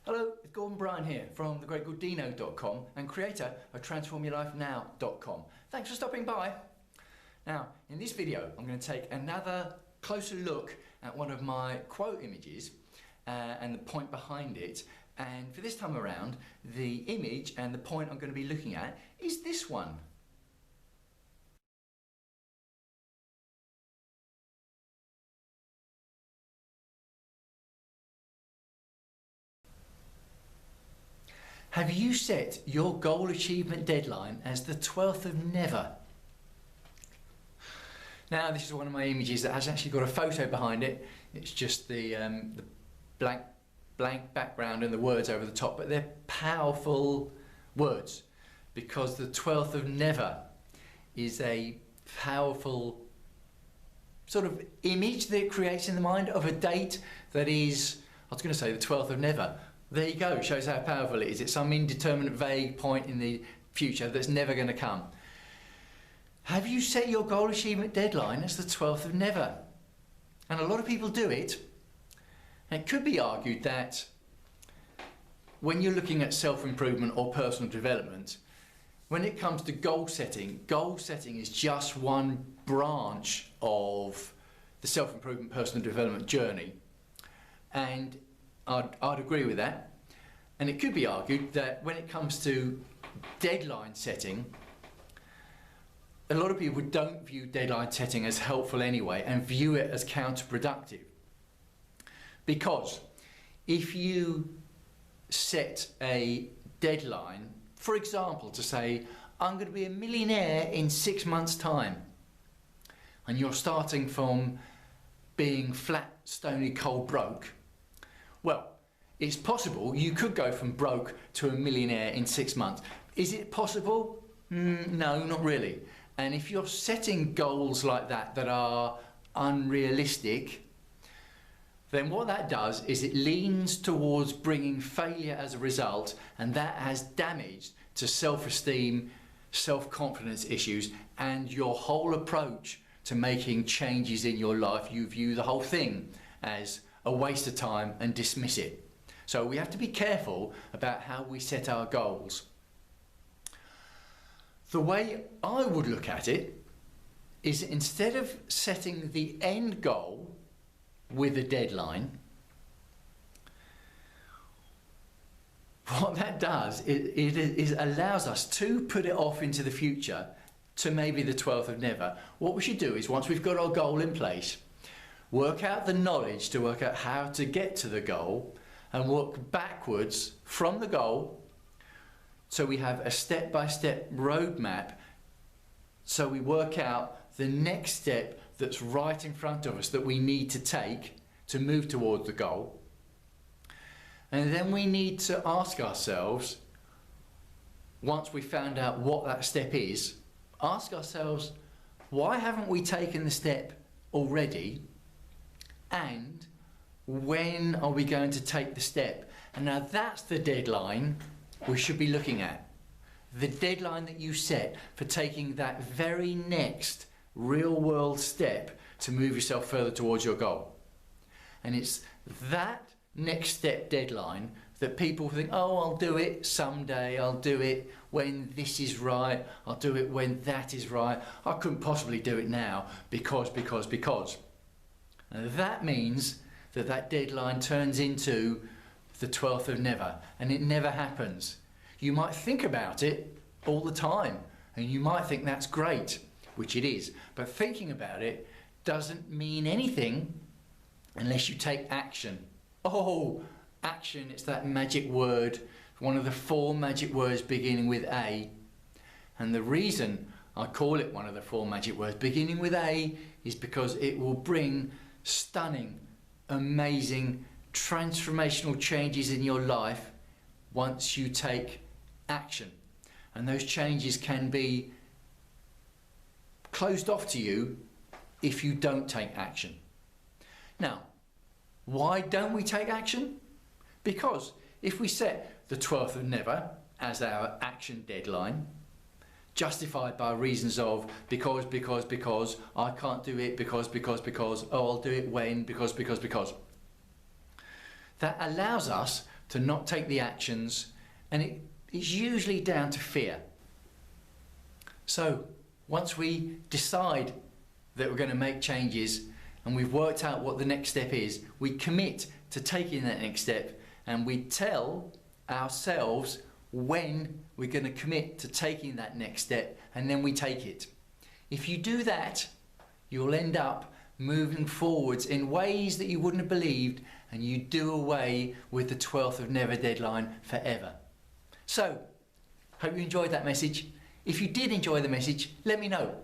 Hello, it's Bryan here from thegreatgooddino.com and creator of transformyourlifenow.com. Thanks for stopping by. Now, in this video, I'm going to take another closer look at one of my quote images and the point behind it. And for this time around, the image and the point I'm going to be looking at is this one. Have you set your goal achievement deadline as the 12th of never? Now, this is one of my images that has actually got a photo behind it. It's just the blank background and the words over the top, but they're powerful words because the 12th of never is a powerful sort of image that it creates in the mind of a date that is, I was going to say the 12th of never. There you go, shows how powerful it is. It's some indeterminate, vague point in the future that's never going to come. Have you set your goal achievement deadline as the 12th of never? And a lot of people do it. And it could be argued that when you're looking at self-improvement or personal development, when it comes to goal setting is just one branch of the self-improvement personal development journey. And I'd agree with that. And it could be argued that when it comes to deadline setting, a lot of people don't view deadline setting as helpful anyway and view it as counterproductive. Because if you set a deadline, for example, to say, I'm going to be a millionaire in 6 months' time, and you're starting from being flat, stony, cold broke, well, it's possible you could go from broke to a millionaire in 6 months. Is it possible? No, not really. And if you're setting goals like that that are unrealistic, then what that does is it leans towards bringing failure as a result, and that has damage to self-esteem, self-confidence issues, and your whole approach to making changes in your life. You view the whole thing as a waste of time and dismiss it. So we have to be careful about how we set our goals. The way I would look at it is instead of setting the end goal with a deadline, what that does is allows us to put it off into the future to maybe the 12th of never. What we should do is, once we've got our goal in place, work out the knowledge to work out how to get to the goal and work backwards from the goal, so we have a step-by-step roadmap, so we work out the next step that's right in front of us that we need to take to move towards the goal. And then we need to ask ourselves, once we've found out what that step is, ask ourselves, why haven't we taken the step already? And when are we going to take the step? And now that's the deadline we should be looking at. The deadline that you set for taking that very next real world step to move yourself further towards your goal. And it's that next step deadline that people think, oh, I'll do it someday, I'll do it when this is right, I'll do it when that is right, I couldn't possibly do it now because. And that means that that deadline turns into the 12th of never, and it never happens. You might think about it all the time, and you might think that's great, which it is, but thinking about it doesn't mean anything unless you take action. Oh, action, it's that magic word, one of the 4 magic words beginning with A. And the reason I call it one of the 4 magic words beginning with A is because it will bring stunning, amazing, transformational changes in your life once you take action. And those changes can be closed off to you if you don't take action. Now, why don't we take action? Because if we set the 12th of never as our action deadline, justified by reasons of because I can't do it because oh, I'll do it when because that allows us to not take the actions, and it's usually down to fear. So once we decide that we're going to make changes and we've worked out what the next step is, we commit to taking that next step, and we tell ourselves when we're going to commit to taking that next step, and then we take it. If you do that, you'll end up moving forwards in ways that you wouldn't have believed, and you do away with the 12th of never deadline forever. So, hope you enjoyed that message. If you did enjoy the message, let me know.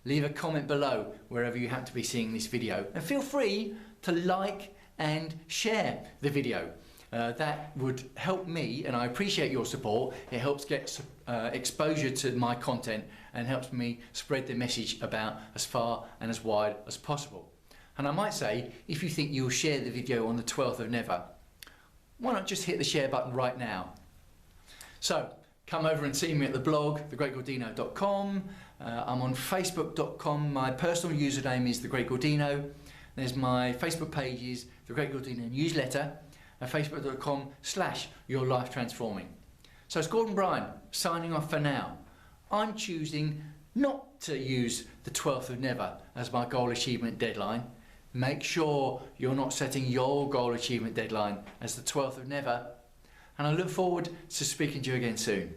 Leave a comment below wherever you happen to be seeing this video, and feel free to like and share the video. That would help me, and I appreciate your support. It helps get exposure to my content and helps me spread the message about as far and as wide as possible. And I might say, if you think you'll share the video on the 12th of never, why not just hit the share button right now? So come over and see me at the blog, thegreatgordino.com. I'm on facebook.com. My personal username is thegreatgordino. There's my Facebook page is The Great Gordino Newsletter, and facebook.com/yourlifetransforming. So it's Gordon Bryan signing off for now. I'm choosing not to use the 12th of never as my goal achievement deadline. Make sure you're not setting your goal achievement deadline as the 12th of never. And I look forward to speaking to you again soon.